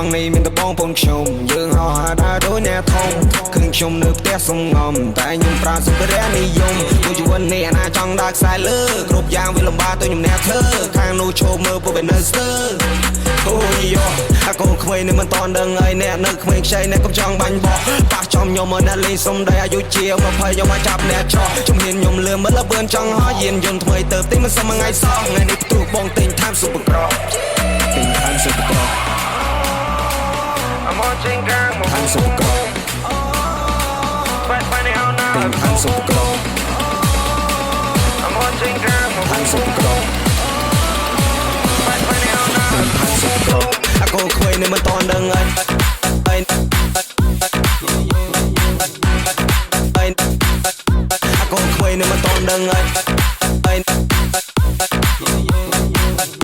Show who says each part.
Speaker 1: ងនេះមានតបងពូនខ្ញុំយើងហោះដើរដូចអ្នកធំឃើញខ្ញុំនៅផ្ទះសំងំតែខ្ញុំប្រើសម្ភារៈនិយមពួកជីវិតនេះអាណាចង់ដើរខ្សែលើគ្រប់យ៉ាងវាលំបាកទៅខ្ញុំអ្នកធ្វើខាងនោះឈប់មើលពួកវានៅស្ទើអូយយោអាកូនក្មេងនេះមិនតន់ដឹងអីអ្នកនៅក្មេងខ្ចីអ្នកកំចង់បាញ់បោះប៉ះចំខ្ញុំមកអ្នកលេងសុំដីអាយុជា20ខ្ញុំមកចាប់អ្នកចោះជំហានខ្ញុំលឿនមើលលបឿនចង់ហោះយានយន្តថ្មីទៅទិញមិនសមថ្ងៃសោះថ្ងៃនេះផ្ទុះបងទិញថែមស៊ុបក្រទិញថែមស៊ុបក្រI'm watching gang ថែមស៊ុបក្របាត់បាត់នេះណាទិញថែមស៊ុបក្រ I'm watching gang ថែមស៊ុបក្របាត់បាត់នេះណាទិញថែមស៊ុបក្រអាកូនក្មេងនេះមិនតន់ដឹងអីអាកូនក្មេងនេះមិនតន់ដឹងអី